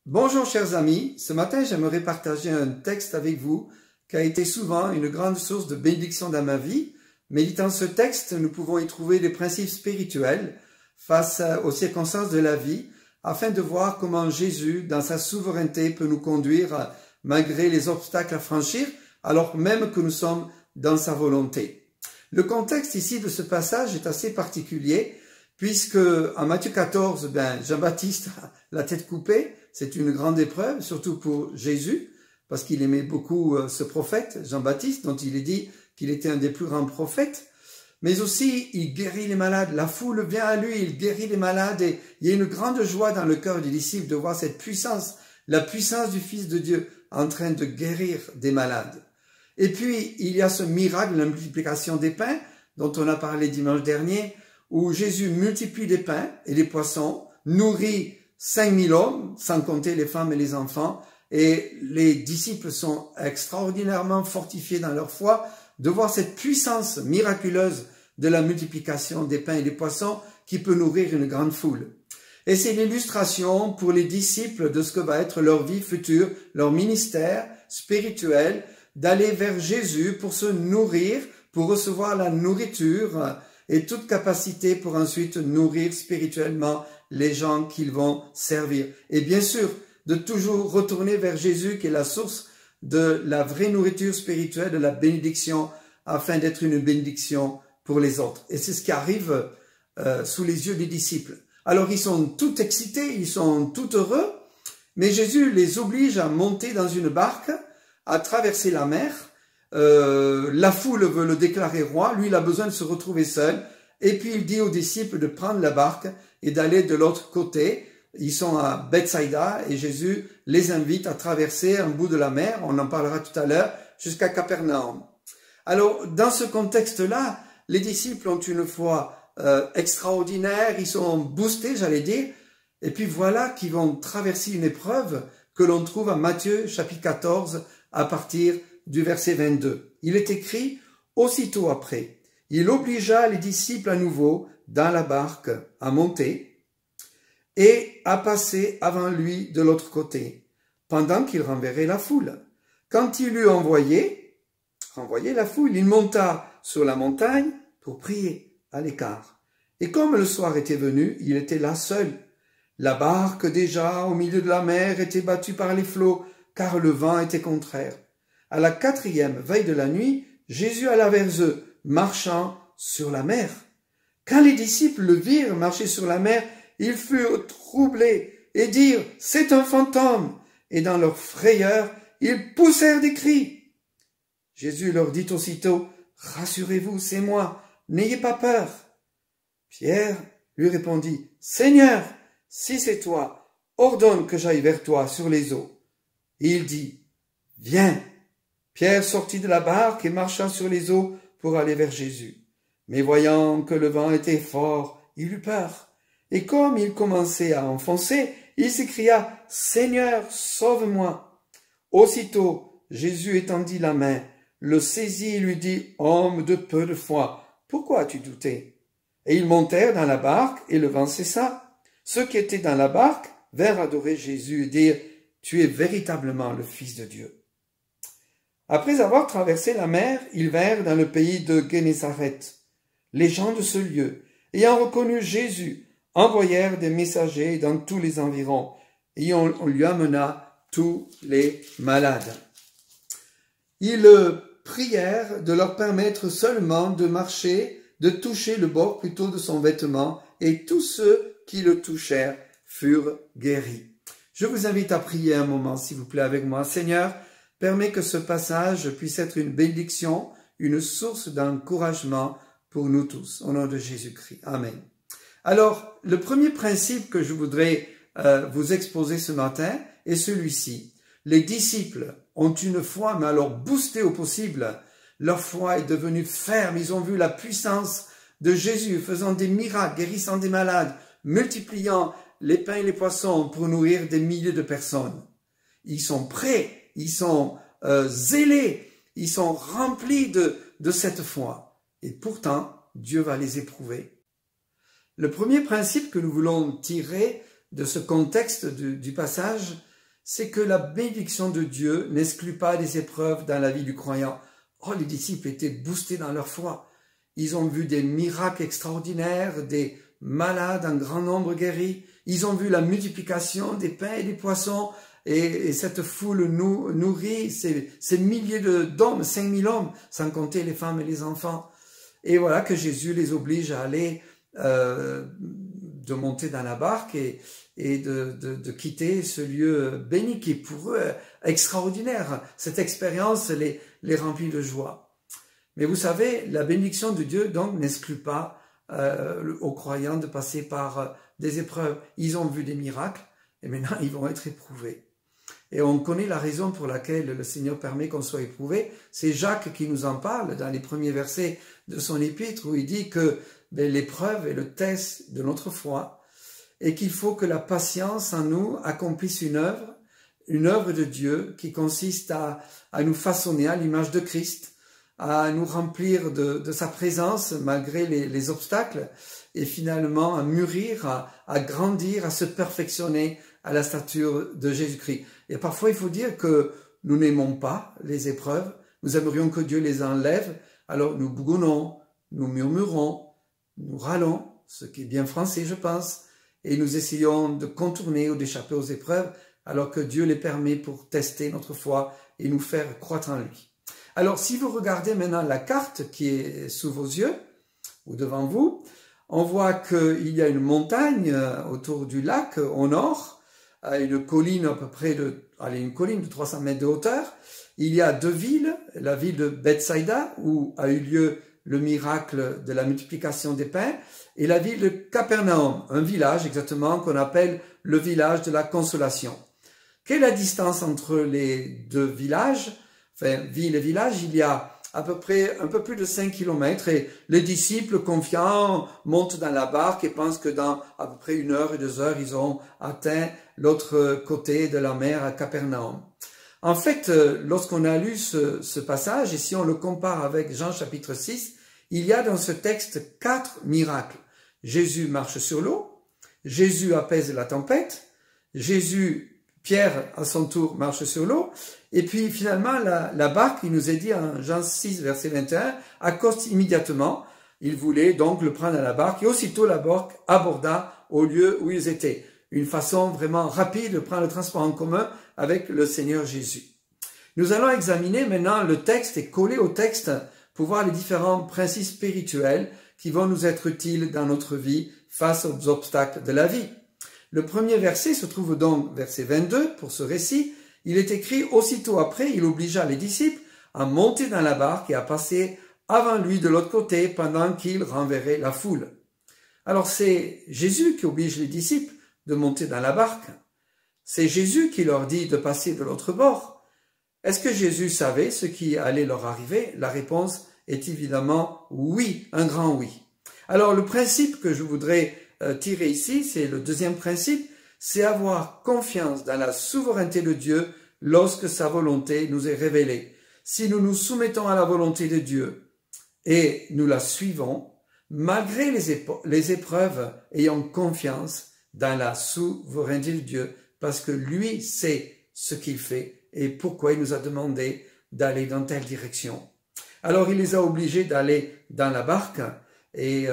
Bonjour chers amis, ce matin j'aimerais partager un texte avec vous qui a été souvent une grande source de bénédiction dans ma vie. Méditant ce texte, nous pouvons y trouver des principes spirituels face aux circonstances de la vie afin de voir comment Jésus, dans sa souveraineté, peut nous conduire malgré les obstacles à franchir alors même que nous sommes dans sa volonté. Le contexte ici de ce passage est assez particulier puisque en Matthieu 14, Jean-Baptiste a la tête coupée. C'est une grande épreuve, surtout pour Jésus, parce qu'il aimait beaucoup ce prophète, Jean-Baptiste, dont il est dit qu'il était un des plus grands prophètes. Mais aussi, il guérit les malades. La foule vient à lui, il guérit les malades. Et il y a une grande joie dans le cœur des disciples de voir cette puissance, la puissance du Fils de Dieu en train de guérir des malades. Et puis, il y a ce miracle, la multiplication des pains, dont on a parlé dimanche dernier, où Jésus multiplie les pains et les poissons, nourrit 5000 hommes, sans compter les femmes et les enfants, et les disciples sont extraordinairement fortifiés dans leur foi de voir cette puissance miraculeuse de la multiplication des pains et des poissons qui peut nourrir une grande foule. Et c'est l'illustration pour les disciples de ce que va être leur vie future, leur ministère spirituel, d'aller vers Jésus pour se nourrir, pour recevoir la nourriture et toute capacité pour ensuite nourrir spirituellement les gens qu'ils vont servir. Et bien sûr, de toujours retourner vers Jésus qui est la source de la vraie nourriture spirituelle, de la bénédiction, afin d'être une bénédiction pour les autres. Et c'est ce qui arrive sous les yeux des disciples. Alors ils sont tout excités, ils sont tout heureux, mais Jésus les oblige à monter dans une barque, à traverser la mer. La foule veut le déclarer roi, lui il a besoin de se retrouver seul, et puis il dit aux disciples de prendre la barque et d'aller de l'autre côté. Ils sont à Bethsaïda et Jésus les invite à traverser un bout de la mer, on en parlera tout à l'heure, jusqu'à Capernaum. Alors, dans ce contexte-là, les disciples ont une foi extraordinaire, ils sont boostés, j'allais dire, et puis voilà qu'ils vont traverser une épreuve que l'on trouve à Matthieu chapitre 14 à partir du verset 22. Il est écrit, aussitôt après, il obligea les disciples à nouveau dans la barque à monter et à passer avant lui de l'autre côté, pendant qu'il renverrait la foule. Quand il eut renvoyé la foule, il monta sur la montagne pour prier à l'écart. Et comme le soir était venu, il était là seul. La barque déjà au milieu de la mer était battue par les flots, car le vent était contraire. À la 4e veille de la nuit, Jésus alla vers eux, marchant sur la mer. Quand les disciples le virent marcher sur la mer, ils furent troublés et dirent « C'est un fantôme !» Et dans leur frayeur, ils poussèrent des cris. Jésus leur dit aussitôt « Rassurez-vous, c'est moi, n'ayez pas peur. » Pierre lui répondit « Seigneur, si c'est toi, ordonne que j'aille vers toi sur les eaux. » Et il dit « Viens !» Pierre sortit de la barque et marcha sur les eaux pour aller vers Jésus. Mais voyant que le vent était fort, il eut peur. Et comme il commençait à enfoncer, il s'écria « Seigneur, sauve-moi !» Aussitôt, Jésus étendit la main, le saisit et lui dit « Homme de peu de foi, pourquoi as-tu douté ?» Et ils montèrent dans la barque et le vent cessa. Ceux qui étaient dans la barque vinrent adorer Jésus et dire « Tu es véritablement le Fils de Dieu. » Après avoir traversé la mer, ils vinrent dans le pays de Génézareth. Les gens de ce lieu, ayant reconnu Jésus, envoyèrent des messagers dans tous les environs, et on lui amena tous les malades. Ils prièrent de leur permettre seulement de marcher, de toucher le bord plutôt de son vêtement, et tous ceux qui le touchèrent furent guéris. Je vous invite à prier un moment, s'il vous plaît, avec moi. Seigneur, permets que ce passage puisse être une bénédiction, une source d'encouragement pour nous tous, au nom de Jésus-Christ. Amen. Alors, le premier principe que je voudrais vous exposer ce matin est celui-ci. Les disciples ont une foi, mais alors boostée au possible. Leur foi est devenue ferme. Ils ont vu la puissance de Jésus faisant des miracles, guérissant des malades, multipliant les pains et les poissons pour nourrir des milliers de personnes. Ils sont prêts, ils sont zélés, ils sont remplis de cette foi. Et pourtant, Dieu va les éprouver. Le premier principe que nous voulons tirer de ce contexte du passage, c'est que la bénédiction de Dieu n'exclut pas les épreuves dans la vie du croyant. Oh, les disciples étaient boostés dans leur foi. Ils ont vu des miracles extraordinaires, des malades en grand nombre guéris. Ils ont vu la multiplication des pains et des poissons et cette foule nourrie, ces milliers d'hommes, 5000 hommes, sans compter les femmes et les enfants. Et voilà que Jésus les oblige à aller, de monter dans la barque et de quitter ce lieu béni qui est pour eux extraordinaire. Cette expérience les remplit de joie. Mais vous savez, la bénédiction de Dieu donc n'exclut pas aux croyants de passer par des épreuves. Ils ont vu des miracles et maintenant ils vont être éprouvés. Et on connaît la raison pour laquelle le Seigneur permet qu'on soit éprouvé. C'est Jacques qui nous en parle dans les premiers versets de son épître où il dit que l'épreuve est le test de notre foi et qu'il faut que la patience en nous accomplisse une œuvre de Dieu qui consiste à nous façonner à l'image de Christ, à nous remplir de sa présence malgré les obstacles et finalement à mûrir, à grandir, à se perfectionner à la stature de Jésus-Christ. Et parfois, il faut dire que nous n'aimons pas les épreuves, nous aimerions que Dieu les enlève, alors nous bougonnons, nous murmurons, nous râlons, ce qui est bien français, je pense, et nous essayons de contourner ou d'échapper aux épreuves, alors que Dieu les permet pour tester notre foi et nous faire croître en lui. Alors, si vous regardez maintenant la carte qui est sous vos yeux, ou devant vous, on voit qu'il y a une montagne autour du lac au nord, une colline à peu près une colline de 300 mètres de hauteur. Il y a deux villes, la ville de Bethsaïda, où a eu lieu le miracle de la multiplication des pains, et la ville de Capernaum, un village exactement qu'on appelle le village de la consolation. Quelle est la distance entre les deux villages? Enfin, ville et village, il y a à peu près un peu plus de 5 kilomètres et les disciples confiants montent dans la barque et pensent que dans à peu près 1 heure et 2 heures, ils ont atteint l'autre côté de la mer à Capernaum. En fait, lorsqu'on a lu ce passage, et si on le compare avec Jean chapitre 6, il y a dans ce texte 4 miracles. Jésus marche sur l'eau, Jésus apaise la tempête, Pierre, à son tour, marche sur l'eau. Et puis, finalement, la barque, il nous est dit en Jean 6, verset 21, accoste immédiatement. Il voulait donc le prendre à la barque. Et aussitôt, la barque aborda au lieu où ils étaient. Une façon vraiment rapide de prendre le transport en commun avec le Seigneur Jésus. Nous allons examiner maintenant le texte et coller au texte pour voir les différents principes spirituels qui vont nous être utiles dans notre vie face aux obstacles de la vie. Le premier verset se trouve donc verset 22 pour ce récit. Il est écrit « Aussitôt après, il obligea les disciples à monter dans la barque et à passer avant lui de l'autre côté pendant qu'il renverrait la foule. » Alors c'est Jésus qui oblige les disciples de monter dans la barque. C'est Jésus qui leur dit de passer de l'autre bord. Est-ce que Jésus savait ce qui allait leur arriver? La réponse est évidemment oui, un grand oui. Alors le principe que je voudrais tirer ici, c'est le deuxième principe, c'est avoir confiance dans la souveraineté de Dieu lorsque sa volonté nous est révélée. Si nous nous soumettons à la volonté de Dieu et nous la suivons, malgré les épreuves, ayons confiance dans la souveraineté de Dieu, parce que lui sait ce qu'il fait et pourquoi il nous a demandé d'aller dans telle direction. Alors il les a obligés d'aller dans la barque et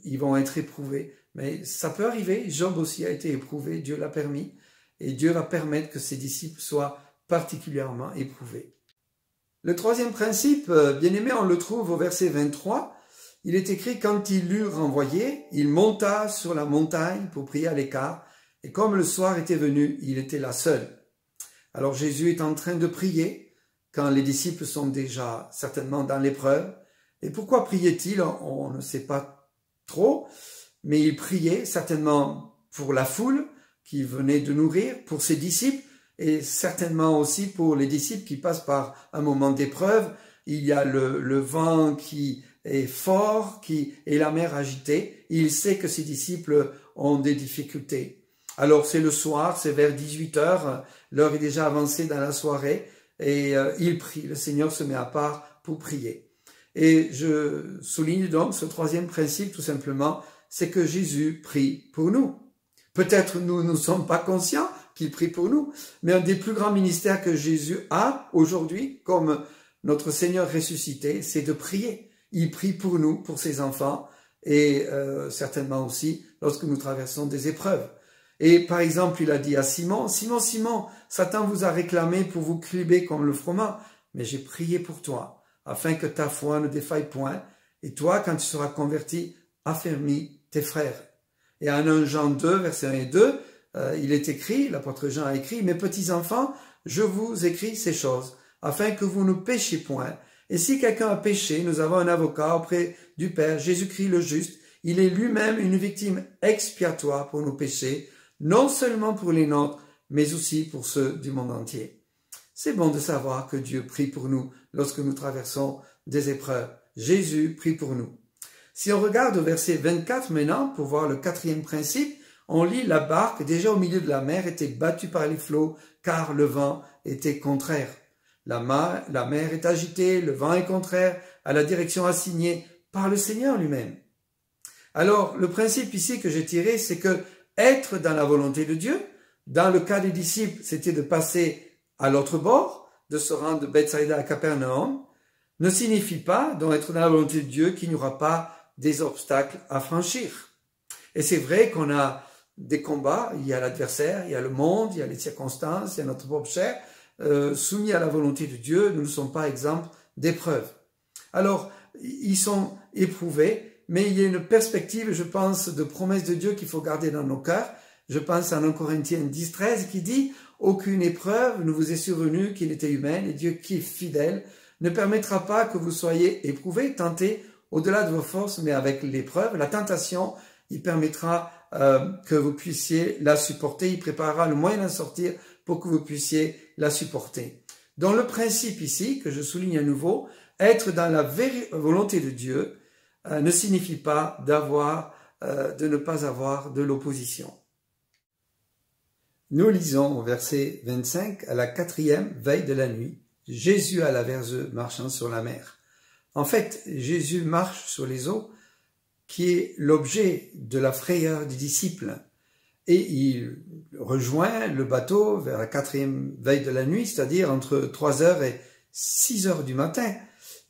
ils vont être éprouvés. Mais ça peut arriver, Job aussi a été éprouvé, Dieu l'a permis, et Dieu va permettre que ses disciples soient particulièrement éprouvés. Le troisième principe, bien aimé, on le trouve au verset 23. Il est écrit « Quand il l'eut renvoyé, il monta sur la montagne pour prier à l'écart, et comme le soir était venu, il était là seul. » Alors Jésus est en train de prier, quand les disciples sont déjà certainement dans l'épreuve. Et pourquoi priait-il? On ne sait pas trop. Mais il priait certainement pour la foule qui venait de nourrir, pour ses disciples et certainement aussi pour les disciples qui passent par un moment d'épreuve. Il y a le vent qui est fort et la mer agitée. Il sait que ses disciples ont des difficultés. Alors c'est le soir, c'est vers 18 heures, l'heure est déjà avancée dans la soirée et il prie. Le Seigneur se met à part pour prier. Et je souligne donc ce troisième principe tout simplement, c'est que Jésus prie pour nous. Peut-être nous ne sommes pas conscients qu'il prie pour nous. Mais un des plus grands ministères que Jésus a aujourd'hui, comme notre Seigneur ressuscité, c'est de prier. Il prie pour nous, pour ses enfants, et certainement aussi lorsque nous traversons des épreuves. Et par exemple, il a dit à Simon, « Simon, Simon, Satan vous a réclamé pour vous cliver comme le froment, mais j'ai prié pour toi, afin que ta foi ne défaille point, et toi, quand tu seras converti, affermis tes frères. » Et en 1 Jean 2, versets 1 et 2, il est écrit, l'apôtre Jean a écrit, « Mes petits enfants, je vous écris ces choses, afin que vous ne péchiez point. Et si quelqu'un a péché, nous avons un avocat auprès du Père, Jésus-Christ le juste. Il est lui-même une victime expiatoire pour nos péchés, non seulement pour les nôtres, mais aussi pour ceux du monde entier. » C'est bon de savoir que Dieu prie pour nous lorsque nous traversons des épreuves. Jésus prie pour nous. Si on regarde au verset 24 maintenant, pour voir le quatrième principe, on lit la barque déjà au milieu de la mer était battue par les flots, car le vent était contraire. La mer est agitée, le vent est contraire à la direction assignée par le Seigneur lui-même. Alors, le principe ici que j'ai tiré, c'est que être dans la volonté de Dieu, dans le cas des disciples, c'était de passer à l'autre bord, de se rendre de Bethsaïda à Capernaum, ne signifie pas, donc être dans la volonté de Dieu, qu'il n'y aura pas des obstacles à franchir. Et c'est vrai qu'on a des combats, il y a l'adversaire, il y a le monde, il y a les circonstances, il y a notre propre chair, soumis à la volonté de Dieu, nous ne sommes pas exempts d'épreuves. Alors, ils sont éprouvés, mais il y a une perspective, je pense, de promesse de Dieu qu'il faut garder dans nos cœurs. Je pense à 1 Corinthiens 10, 13 qui dit « Aucune épreuve ne vous est survenue qui n'était humaine, et Dieu qui est fidèle ne permettra pas que vous soyez éprouvés, tentés au-delà de vos forces, mais avec l'épreuve, la tentation, il permettra que vous puissiez la supporter, il préparera le moyen d'en sortir pour que vous puissiez la supporter. » Donc le principe ici, que je souligne à nouveau, être dans la volonté de Dieu ne signifie pas de ne pas avoir de l'opposition. Nous lisons au verset 25, à la 4e veille de la nuit, Jésus alla vers eux marchant sur la mer. En fait, Jésus marche sur les eaux, qui est l'objet de la frayeur des disciples. Et il rejoint le bateau vers la 4e veille de la nuit, c'est-à-dire entre 3h et 6h du matin.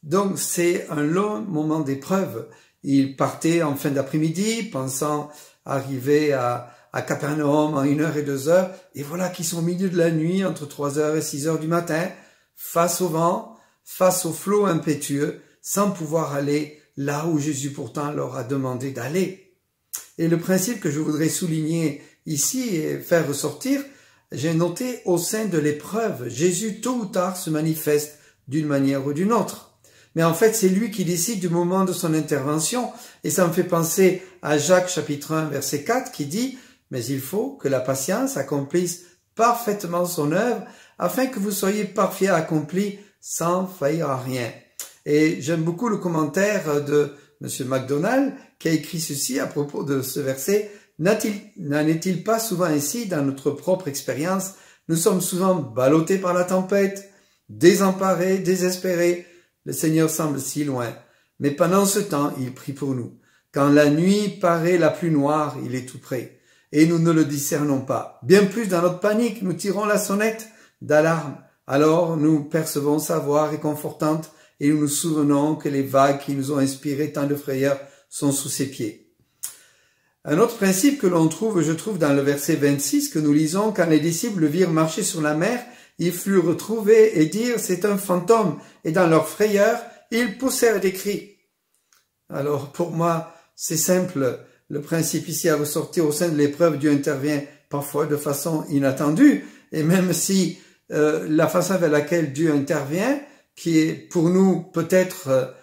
Donc c'est un long moment d'épreuve. Il partait en fin d'après-midi, pensant arriver à Capernaum en 1h et 2h, et voilà qu'ils sont au milieu de la nuit, entre 3h et 6h du matin, face au vent, face au flot impétueux, sans pouvoir aller là où Jésus pourtant leur a demandé d'aller. Et le principe que je voudrais souligner ici et faire ressortir, j'ai noté au sein de l'épreuve, Jésus tôt ou tard se manifeste d'une manière ou d'une autre. Mais en fait, c'est lui qui décide du moment de son intervention, et ça me fait penser à Jacques chapitre 1 verset 4 qui dit « Mais il faut que la patience accomplisse parfaitement son œuvre, afin que vous soyez parfaits accomplis sans faillir à rien. » Et j'aime beaucoup le commentaire de M. MacDonald qui a écrit ceci à propos de ce verset. N'en est-il pas souvent ainsi dans notre propre expérience? Nous sommes souvent ballottés par la tempête, désemparés, désespérés. Le Seigneur semble si loin. Mais pendant ce temps, il prie pour nous. Quand la nuit paraît la plus noire, il est tout près. Et nous ne le discernons pas. Bien plus dans notre panique, nous tirons la sonnette d'alarme. Alors nous percevons sa voix réconfortante et nous nous souvenons que les vagues qui nous ont inspiré tant de frayeur sont sous ses pieds. Un autre principe que l'on trouve, je trouve, dans le verset 26 que nous lisons, quand les disciples le virent marcher sur la mer, ils furent retrouvés et dirent « c'est un fantôme » et dans leur frayeur, ils poussèrent des cris. Alors pour moi, c'est simple, le principe ici à ressortir au sein de l'épreuve, Dieu intervient parfois de façon inattendue, et même si la façon avec laquelle Dieu intervient, qui est pour nous peut-être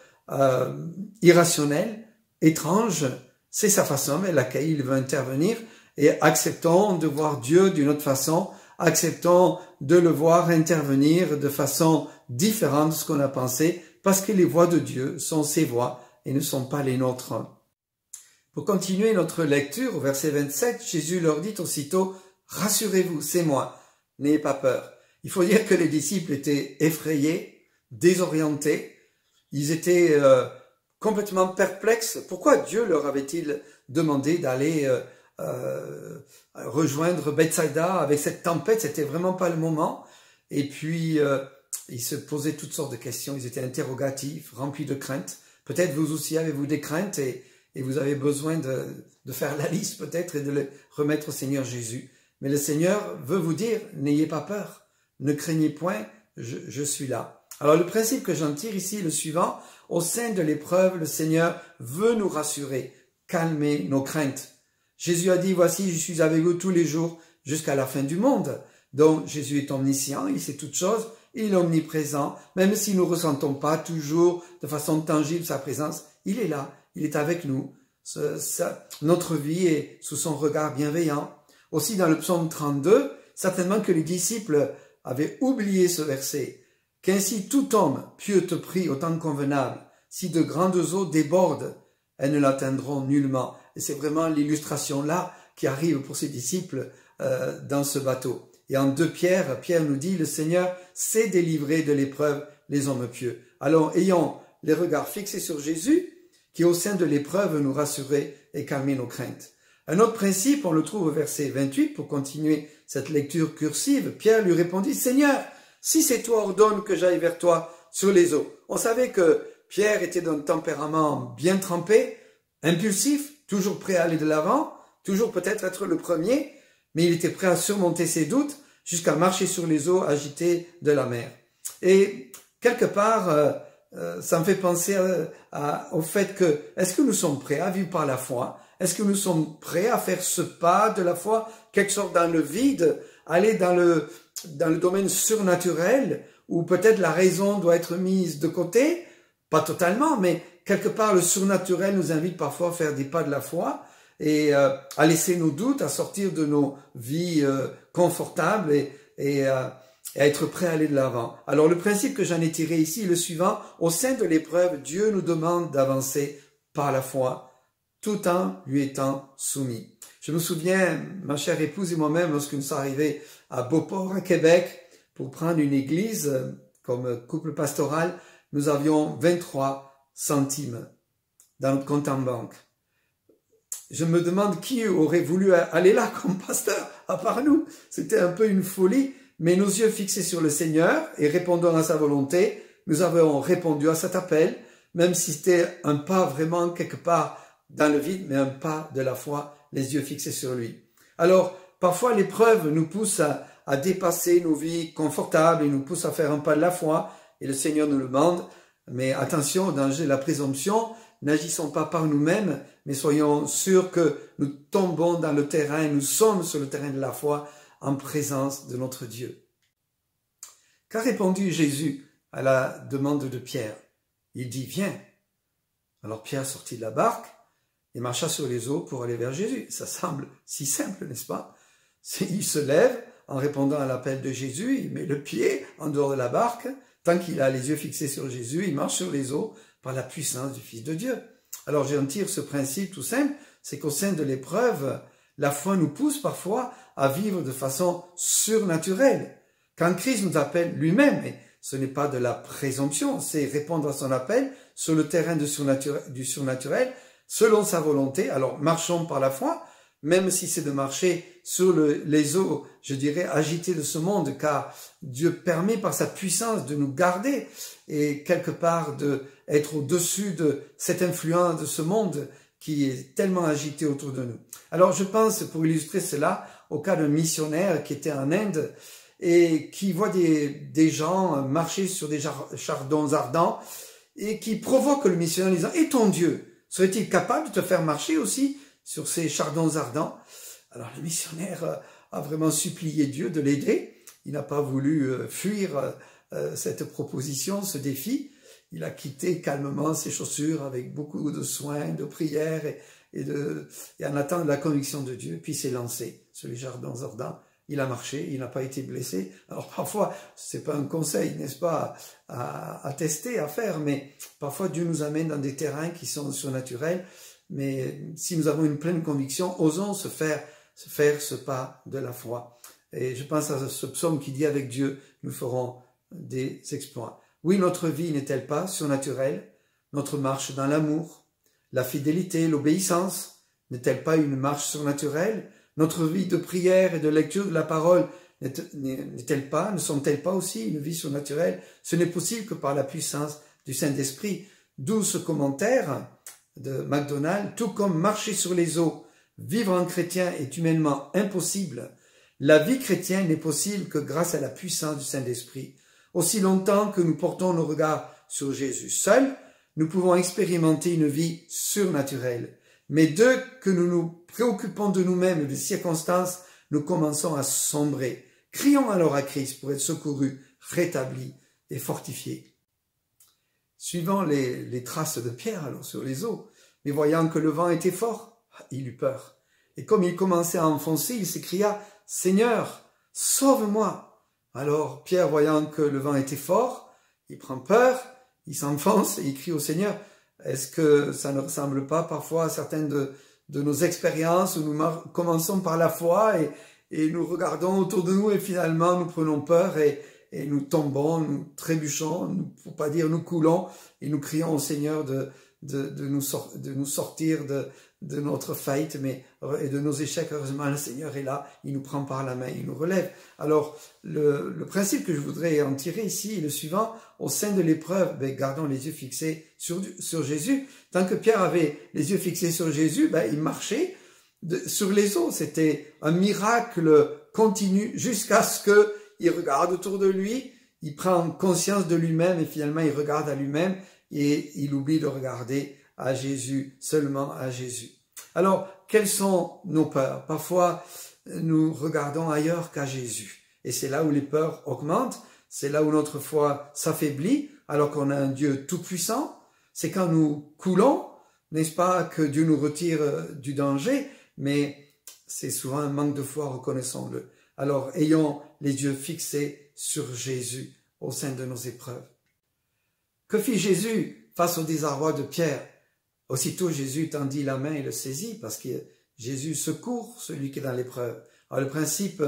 irrationnelle, étrange, c'est sa façon avec laquelle il veut intervenir, et acceptons de voir Dieu d'une autre façon, acceptons de le voir intervenir de façon différente de ce qu'on a pensé, parce que les voies de Dieu sont ses voies et ne sont pas les nôtres. Pour continuer notre lecture, au verset 27, Jésus leur dit aussitôt « Rassurez-vous, c'est moi, n'ayez pas peur ». Il faut dire que les disciples étaient effrayés, désorientés, ils étaient complètement perplexes. Pourquoi Dieu leur avait-il demandé d'aller rejoindre Bethsaïda avec cette tempête, c'était vraiment pas le moment. Et puis, ils se posaient toutes sortes de questions, ils étaient interrogatifs, remplis de craintes. Peut-être vous aussi avez-vous des craintes et vous avez besoin de faire la liste peut-être et de les remettre au Seigneur Jésus. Mais le Seigneur veut vous dire, n'ayez pas peur, ne craignez point, je suis là. Alors le principe que j'en tire ici est le suivant, au sein de l'épreuve, le Seigneur veut nous rassurer, calmer nos craintes. Jésus a dit, voici, je suis avec vous tous les jours jusqu'à la fin du monde. Donc Jésus est omniscient, il sait toutes choses, il est omniprésent, même si nous ne ressentons pas toujours de façon tangible sa présence, il est là, il est avec nous. Notre vie est sous son regard bienveillant. Aussi dans le psaume 32, certainement que les disciples avaient oublié ce verset. Qu'ainsi tout homme pieux te prie au temps convenable, si de grandes eaux débordent, elles ne l'atteindront nullement. Et c'est vraiment l'illustration là qui arrive pour ses disciples dans ce bateau. Et en 2 Pierre, Pierre nous dit, le Seigneur sait délivrer de l'épreuve les hommes pieux. Alors ayons les regards fixés sur Jésus, qui au sein de l'épreuve nous rassurer et calmer nos craintes. Un autre principe, on le trouve au verset 28, pour continuer cette lecture cursive. Pierre lui répondit, Seigneur, si c'est toi, ordonne que j'aille vers toi sur les eaux. On savait que Pierre était d'un tempérament bien trempé, impulsif, toujours prêt à aller de l'avant, toujours peut-être être le premier, mais il était prêt à surmonter ses doutes jusqu'à marcher sur les eaux agitées de la mer. Et quelque part, ça me fait penser au fait que, est-ce que nous sommes prêts à vivre par la foi? Est-ce que nous sommes prêts à faire ce pas de la foi, quelque sorte dans le vide, aller dans le domaine surnaturel, où peut-être la raison doit être mise de côté? Pas totalement, mais quelque part le surnaturel nous invite parfois à faire des pas de la foi et à laisser nos doutes, à sortir de nos vies confortables et à être prêt à aller de l'avant. Alors le principe que j'en ai tiré ici est le suivant. Au sein de l'épreuve, Dieu nous demande d'avancer par la foi, tout en lui étant soumis. Je me souviens, ma chère épouse et moi-même, lorsque nous sommes arrivés à Beauport, à Québec, pour prendre une église comme couple pastoral, nous avions 23 centimes dans notre compte en banque. Je me demande qui aurait voulu aller là comme pasteur, à part nous. C'était un peu une folie, mais nos yeux fixés sur le Seigneur et répondant à sa volonté, nous avons répondu à cet appel, même si c'était un pas vraiment quelque part dans le vide, mais un pas de la foi, les yeux fixés sur lui. Alors, parfois l'épreuve nous pousse à dépasser nos vies confortables, et nous pousse à faire un pas de la foi, et le Seigneur nous le demande, mais attention au danger de la présomption, n'agissons pas par nous-mêmes, mais soyons sûrs que nous tombons dans le terrain, nous sommes sur le terrain de la foi, en présence de notre Dieu. Qu'a répondu Jésus à la demande de Pierre? Il dit, viens. Alors Pierre sortit de la barque et marcha sur les eaux pour aller vers Jésus. Ça semble si simple, n'est-ce pas? Il se lève en répondant à l'appel de Jésus, il met le pied en dehors de la barque, tant qu'il a les yeux fixés sur Jésus, il marche sur les eaux par la puissance du Fils de Dieu. Alors j'en tire ce principe tout simple, c'est qu'au sein de l'épreuve, la foi nous pousse parfois à vivre de façon surnaturelle. Quand Christ nous appelle lui-même, et ce n'est pas de la présomption, c'est répondre à son appel sur le terrain du surnaturel, selon sa volonté. Alors marchons par la foi, même si c'est de marcher sur les eaux, je dirais, agitées de ce monde, car Dieu permet par sa puissance de nous garder et quelque part d'être au-dessus de cette influence de ce monde qui est tellement agité autour de nous. Alors je pense, pour illustrer cela, au cas d'un missionnaire qui était en Inde et qui voit des gens marcher sur des chardons ardents et qui provoque le missionnaire en disant « Et ton Dieu, serait-il capable de te faire marcher aussi sur ces chardons ardents ?» Alors le missionnaire a vraiment supplié Dieu de l'aider. Il n'a pas voulu fuir cette proposition, ce défi. Il a quitté calmement ses chaussures avec beaucoup de soins, de prières et en attendant la conviction de Dieu. Puis il s'est lancé sur les jardins ardents. Il a marché, il n'a pas été blessé. Alors parfois, c'est pas un conseil, n'est-ce pas, à tester, à faire, mais parfois Dieu nous amène dans des terrains qui sont surnaturels. Mais si nous avons une pleine conviction, osons se faire ce pas de la foi. Et je pense à ce psaume qui dit « Avec Dieu, nous ferons des exploits ». Oui, notre vie n'est-elle pas surnaturelle? Notre marche dans l'amour, la fidélité, l'obéissance n'est-elle pas une marche surnaturelle? Notre vie de prière et de lecture de la parole ne sont-elles pas aussi une vie surnaturelle? Ce n'est possible que par la puissance du Saint-Esprit. D'où ce commentaire de MacDonald, tout comme marcher sur les eaux, vivre en chrétien est humainement impossible. La vie chrétienne n'est possible que grâce à la puissance du Saint-Esprit. Aussi longtemps que nous portons nos regards sur Jésus seul, nous pouvons expérimenter une vie surnaturelle. Mais dès que nous nous préoccupons de nous-mêmes et des circonstances, nous commençons à sombrer. Crions alors à Christ pour être secourus, rétablis et fortifiés. Suivant les traces de Pierre alors sur les eaux, mais voyant que le vent était fort, il eut peur. Et comme il commençait à enfoncer, il s'écria « Seigneur, sauve-moi » Alors Pierre, voyant que le vent était fort, il prend peur, il s'enfonce et il crie au Seigneur. Est-ce que ça ne ressemble pas parfois à certaines de nos expériences où nous commençons par la foi et nous regardons autour de nous et finalement nous prenons peur et nous tombons, nous trébuchons, pour pas dire nous coulons et nous crions au Seigneur de nous sortir de notre faillite et de nos échecs. Heureusement, le Seigneur est là, il nous prend par la main, il nous relève. Alors, le principe que je voudrais en tirer ici est le suivant. Au sein de l'épreuve, gardons les yeux fixés sur Jésus. Tant que Pierre avait les yeux fixés sur Jésus, il marchait sur les eaux. C'était un miracle continu jusqu'à ce qu'il regarde autour de lui, il prend conscience de lui-même et finalement il regarde à lui-même et il oublie de regarder à Jésus, seulement à Jésus. Alors, quelles sont nos peurs? Parfois, nous regardons ailleurs qu'à Jésus. Et c'est là où les peurs augmentent, c'est là où notre foi s'affaiblit, alors qu'on a un Dieu tout-puissant. C'est quand nous coulons, n'est-ce pas, que Dieu nous retire du danger, mais c'est souvent un manque de foi, reconnaissons-le. Alors, ayons les yeux fixés sur Jésus au sein de nos épreuves. Que fit Jésus face au désarroi de Pierre? Aussitôt, Jésus tendit la main et le saisit parce que Jésus secourt celui qui est dans l'épreuve. Alors, le principe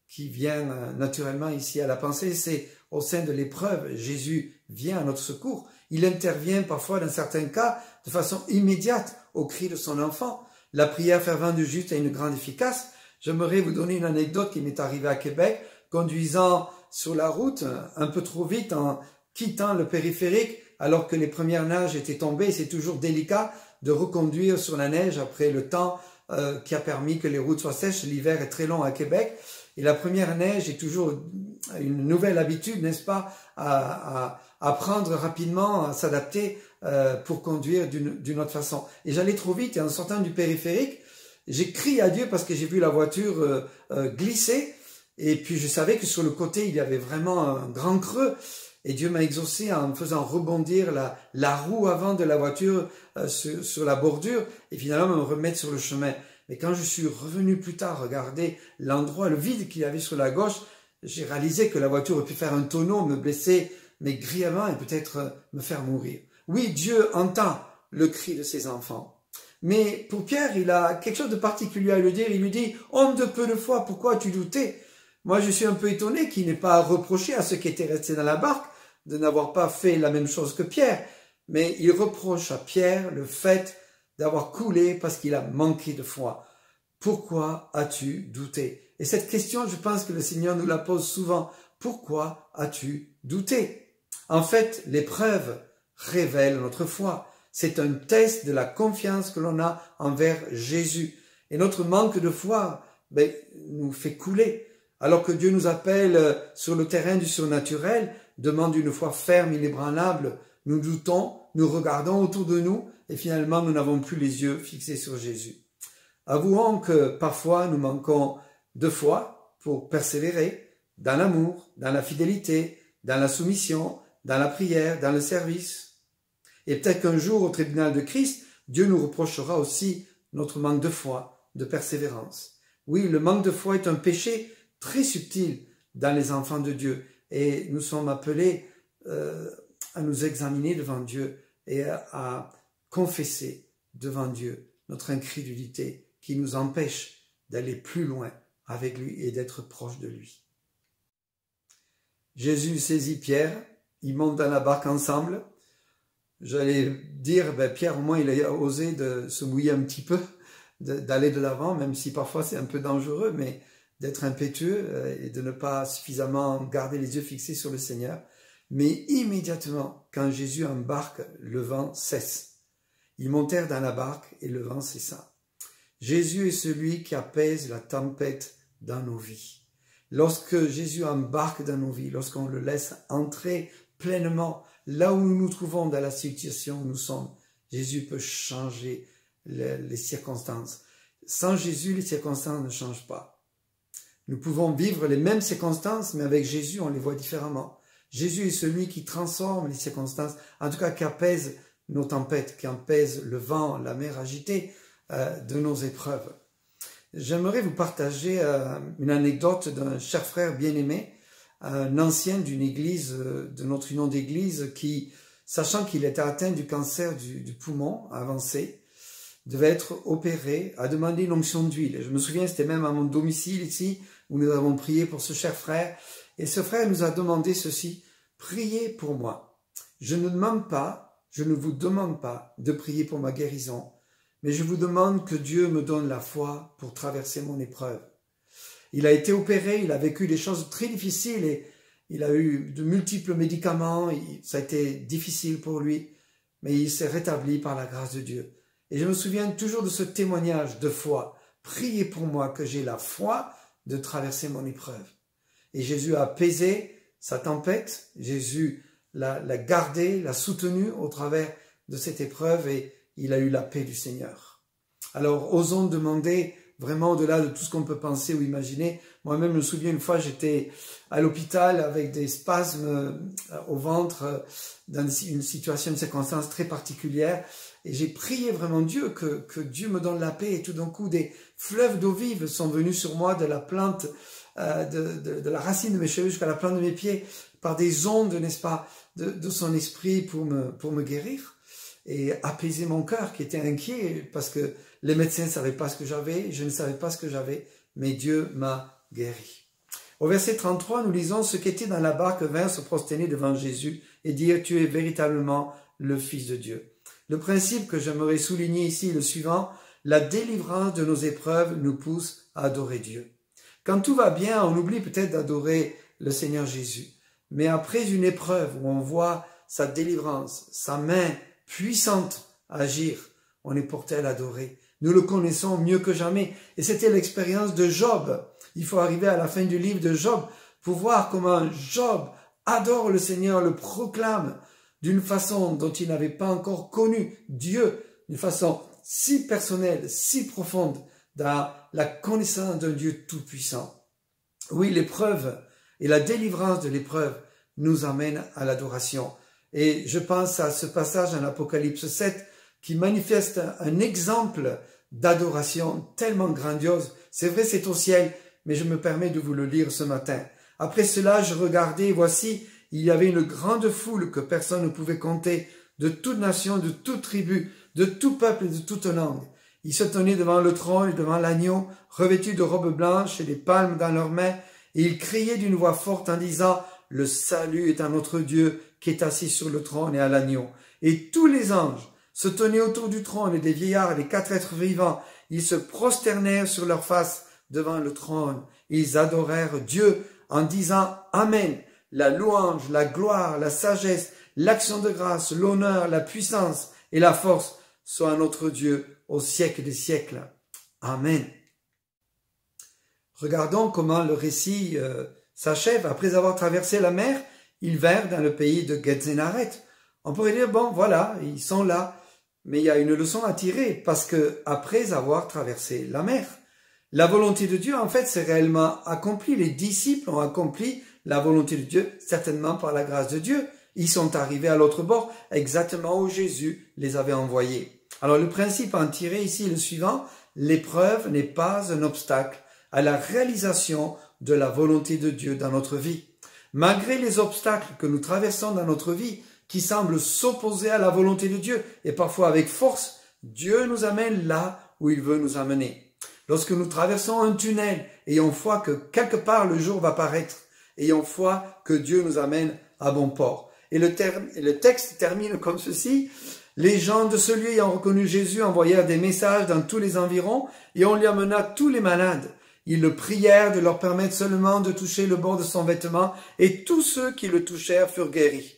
qui vient naturellement ici à la pensée, c'est au sein de l'épreuve, Jésus vient à notre secours. Il intervient parfois, dans certains cas, de façon immédiate au cri de son enfant. La prière fervente du juste a une grande efficace. J'aimerais vous donner une anecdote qui m'est arrivée à Québec, conduisant sur la route un peu trop vite en quittant le périphérique alors que les premières neiges étaient tombées. C'est toujours délicat de reconduire sur la neige après le temps qui a permis que les routes soient sèches. L'hiver est très long à Québec et la première neige est toujours une nouvelle habitude, n'est-ce pas, à apprendre rapidement, à s'adapter pour conduire d'une autre façon. Et j'allais trop vite et en sortant du périphérique, j'ai crié à Dieu parce que j'ai vu la voiture glisser et puis je savais que sur le côté il y avait vraiment un grand creux et Dieu m'a exaucé en me faisant rebondir la roue avant de la voiture sur la bordure et finalement me remettre sur le chemin. Mais quand je suis revenu plus tard regarder l'endroit, le vide qu'il y avait sur la gauche, j'ai réalisé que la voiture aurait pu faire un tonneau, me blesser mais grièvement et peut-être me faire mourir. Oui, Dieu entend le cri de ses enfants. Mais pour Pierre, il a quelque chose de particulier à lui dire. Il lui dit « Homme de peu de foi, pourquoi as-tu douté ?» Moi, je suis un peu étonné qu'il n'ait pas reproché à ceux qui étaient restés dans la barque de n'avoir pas fait la même chose que Pierre. Mais il reproche à Pierre le fait d'avoir coulé parce qu'il a manqué de foi. Pourquoi as-tu douté? Et cette question, je pense que le Seigneur nous la pose souvent. Pourquoi as-tu douté? En fait, l'épreuve révèle notre foi. C'est un test de la confiance que l'on a envers Jésus. Et notre manque de foi nous fait couler. Alors que Dieu nous appelle sur le terrain du surnaturel, demande une foi ferme, inébranlable, nous doutons, nous regardons autour de nous et finalement nous n'avons plus les yeux fixés sur Jésus. Avouons que parfois nous manquons de foi pour persévérer dans l'amour, dans la fidélité, dans la soumission, dans la prière, dans le service. Et peut-être qu'un jour, au tribunal de Christ, Dieu nous reprochera aussi notre manque de foi, de persévérance. Oui, le manque de foi est un péché très subtil dans les enfants de Dieu. Et nous sommes appelés à nous examiner devant Dieu et à confesser devant Dieu notre incrédulité qui nous empêche d'aller plus loin avec lui et d'être proche de lui. Jésus saisit Pierre, ils montent dans la barque ensemble. J'allais dire, Pierre, au moins, il a osé de se mouiller un petit peu d'aller de l'avant, même si parfois c'est un peu dangereux, mais d'être impétueux et de ne pas suffisamment garder les yeux fixés sur le Seigneur. Mais immédiatement, quand Jésus embarque, le vent cesse. Ils montèrent dans la barque et le vent cessa. Jésus est celui qui apaise la tempête dans nos vies. Lorsque Jésus embarque dans nos vies, lorsqu'on le laisse entrer pleinement là où nous nous trouvons dans la situation où nous sommes, Jésus peut changer les circonstances. Sans Jésus, les circonstances ne changent pas. Nous pouvons vivre les mêmes circonstances, mais avec Jésus, on les voit différemment. Jésus est celui qui transforme les circonstances, en tout cas qui apaise nos tempêtes, qui apaise le vent, la mer agitée de nos épreuves. J'aimerais vous partager une anecdote d'un cher frère bien-aimé, un ancien d'une église, de notre union d'église, qui, sachant qu'il était atteint du cancer du poumon avancé, devait être opéré, a demandé une onction d'huile. Je me souviens, c'était même à mon domicile ici, où nous avons prié pour ce cher frère. Et ce frère nous a demandé ceci: priez pour moi. Je ne vous demande pas de prier pour ma guérison, mais je vous demande que Dieu me donne la foi pour traverser mon épreuve. Il a été opéré, il a vécu des choses très difficiles et il a eu de multiples médicaments, ça a été difficile pour lui, mais il s'est rétabli par la grâce de Dieu. Et je me souviens toujours de ce témoignage de foi. Priez pour moi que j'ai la foi de traverser mon épreuve. Et Jésus a apaisé sa tempête, Jésus l'a gardé, l'a soutenu au travers de cette épreuve et il a eu la paix du Seigneur. Alors, osons demander vraiment au-delà de tout ce qu'on peut penser ou imaginer. Moi-même, je me souviens une fois, j'étais à l'hôpital avec des spasmes au ventre, dans une situation, une circonstance très particulière. Et j'ai prié vraiment Dieu, que Dieu me donne la paix. Et tout d'un coup, des fleuves d'eau vive sont venus sur moi de la plante, de la racine de mes cheveux jusqu'à la plante de mes pieds, par des ondes, n'est-ce pas, de son esprit pour me guérir et apaiser mon cœur qui était inquiet parce que les médecins ne savaient pas ce que j'avais, je ne savais pas ce que j'avais, mais Dieu m'a guéri. Au verset 33, nous lisons: ceux qui étaient dans la barque vinrent se prosterner devant Jésus et dire: tu es véritablement le Fils de Dieu. Le principe que j'aimerais souligner ici est le suivant: la délivrance de nos épreuves nous pousse à adorer Dieu. Quand tout va bien, on oublie peut-être d'adorer le Seigneur Jésus. Mais après une épreuve où on voit sa délivrance, sa main puissante agir, on est porté à l'adorer. Nous le connaissons mieux que jamais. Et c'était l'expérience de Job. Il faut arriver à la fin du livre de Job pour voir comment Job adore le Seigneur, le proclame d'une façon dont il n'avait pas encore connu Dieu, d'une façon si personnelle, si profonde, dans la connaissance d'un Dieu tout-puissant. Oui, l'épreuve et la délivrance de l'épreuve nous amènent à l'adoration. Et je pense à ce passage en Apocalypse 7 qui manifeste un exemple d'adoration tellement grandiose. C'est vrai, c'est au ciel, mais je me permets de vous le lire ce matin. Après cela, je regardais et voici, il y avait une grande foule que personne ne pouvait compter, de toute nation, de toute tribu, de tout peuple et de toute langue. Ils se tenaient devant le trône et devant l'agneau, revêtus de robes blanches et des palmes dans leurs mains, et ils criaient d'une voix forte en disant: le salut est à notre Dieu qui est assis sur le trône et à l'agneau. Et tous les anges se tenaient autour du trône et des vieillards et des 4 êtres vivants. Ils se prosternèrent sur leur face devant le trône. Ils adorèrent Dieu en disant: Amen. La louange, la gloire, la sagesse, l'action de grâce, l'honneur, la puissance et la force soient à notre Dieu au siècle des siècles. Amen. Regardons comment le récit s'achève. Après avoir traversé la mer, ils vinrent dans le pays de Getzénaret. On pourrait dire, bon, voilà, ils sont là. Mais il y a une leçon à tirer, parce que après avoir traversé la mer, la volonté de Dieu, en fait, s'est réellement accomplie. Les disciples ont accompli la volonté de Dieu, certainement par la grâce de Dieu. Ils sont arrivés à l'autre bord, exactement où Jésus les avait envoyés. Alors, le principe à en tirer ici est le suivant: l'épreuve n'est pas un obstacle à la réalisation de la volonté de Dieu dans notre vie. Malgré les obstacles que nous traversons dans notre vie, qui semblent s'opposer à la volonté de Dieu, et parfois avec force, Dieu nous amène là où il veut nous amener. Lorsque nous traversons un tunnel, ayons foi que quelque part le jour va paraître, ayons foi que Dieu nous amène à bon port. Et le texte termine comme ceci: Les gens de ce lieu ayant reconnu Jésus envoyèrent des messages dans tous les environs et on lui amena tous les malades. Ils le prièrent de leur permettre seulement de toucher le bord de son vêtement et tous ceux qui le touchèrent furent guéris.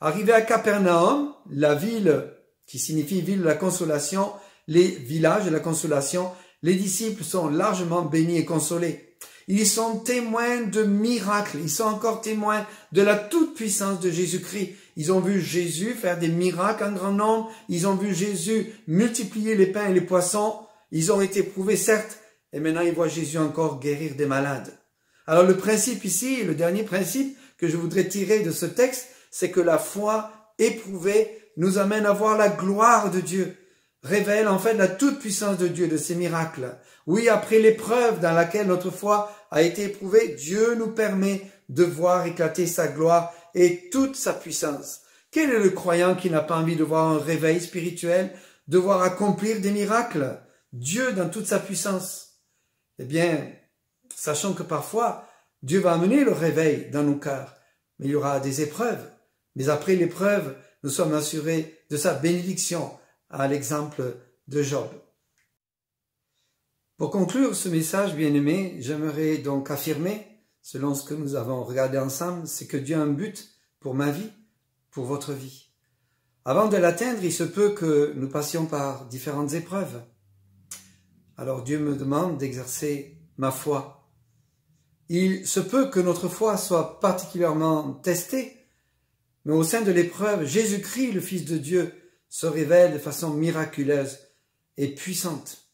Arrivés à Capernaum, la ville qui signifie ville de la consolation, les villages de la consolation, les disciples sont largement bénis et consolés. Ils sont témoins de miracles, ils sont encore témoins de la toute-puissance de Jésus-Christ. Ils ont vu Jésus faire des miracles en grand nombre, ils ont vu Jésus multiplier les pains et les poissons, ils ont été prouvés certes, et maintenant ils voient Jésus encore guérir des malades. Alors le principe ici, le dernier principe que je voudrais tirer de ce texte, c'est que la foi éprouvée nous amène à voir la gloire de Dieu, révèle en fait la toute-puissance de Dieu, de ses miracles. Oui, après l'épreuve dans laquelle notre foi a été éprouvée, Dieu nous permet de voir éclater sa gloire et toute sa puissance. Quel est le croyant qui n'a pas envie de voir un réveil spirituel, de voir accomplir des miracles? Dieu dans toute sa puissance. Eh bien, sachant que parfois, Dieu va amener le réveil dans nos cœurs, mais il y aura des épreuves. Mais après l'épreuve, nous sommes assurés de sa bénédiction, à l'exemple de Job. Pour conclure ce message, bien-aimé, j'aimerais donc affirmer, selon ce que nous avons regardé ensemble, c'est que Dieu a un but pour ma vie, pour votre vie. Avant de l'atteindre, il se peut que nous passions par différentes épreuves. Alors Dieu me demande d'exercer ma foi. Il se peut que notre foi soit particulièrement testée, mais au sein de l'épreuve, Jésus-Christ, le Fils de Dieu, se révèle de façon miraculeuse et puissante.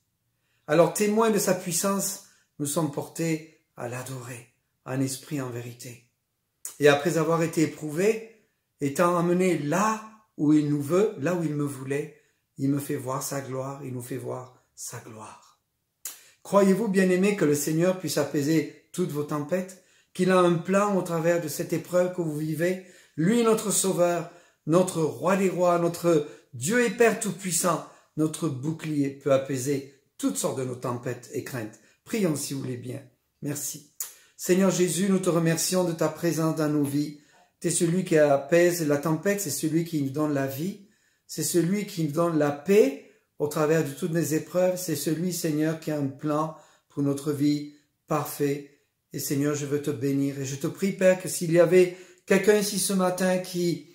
Alors, témoins de sa puissance, nous sommes portés à l'adorer, en esprit, en vérité. Et après avoir été éprouvés, étant amenés là où il nous veut, là où il me voulait, il me fait voir sa gloire, il nous fait voir sa gloire. Croyez-vous, bien-aimés, que le Seigneur puisse apaiser toutes vos tempêtes, qu'il a un plan au travers de cette épreuve que vous vivez? Lui, notre Sauveur, notre Roi des rois, notre Dieu et Père Tout-Puissant, notre bouclier peut apaiser toutes sortes de nos tempêtes et craintes. Prions si vous voulez bien. Merci. Seigneur Jésus, nous te remercions de ta présence dans nos vies. Tu es celui qui apaise la tempête, c'est celui qui nous donne la vie, c'est celui qui nous donne la paix au travers de toutes les épreuves, c'est celui, Seigneur, qui a un plan pour notre vie parfait. Et Seigneur, je veux te bénir et je te prie, Père, que s'il y avait quelqu'un ici ce matin qui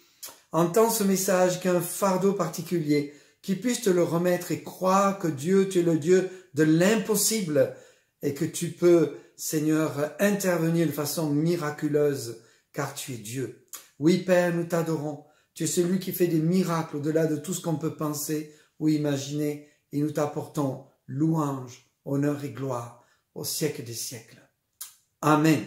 entend ce message, qui a un fardeau particulier, qui puisse te le remettre et croire que Dieu, tu es le Dieu de l'impossible et que tu peux, Seigneur, intervenir de façon miraculeuse, car tu es Dieu. Oui, Père, nous t'adorons. Tu es celui qui fait des miracles au-delà de tout ce qu'on peut penser ou imaginer, et nous t'apportons louange, honneur et gloire au siècle des siècles. Amen.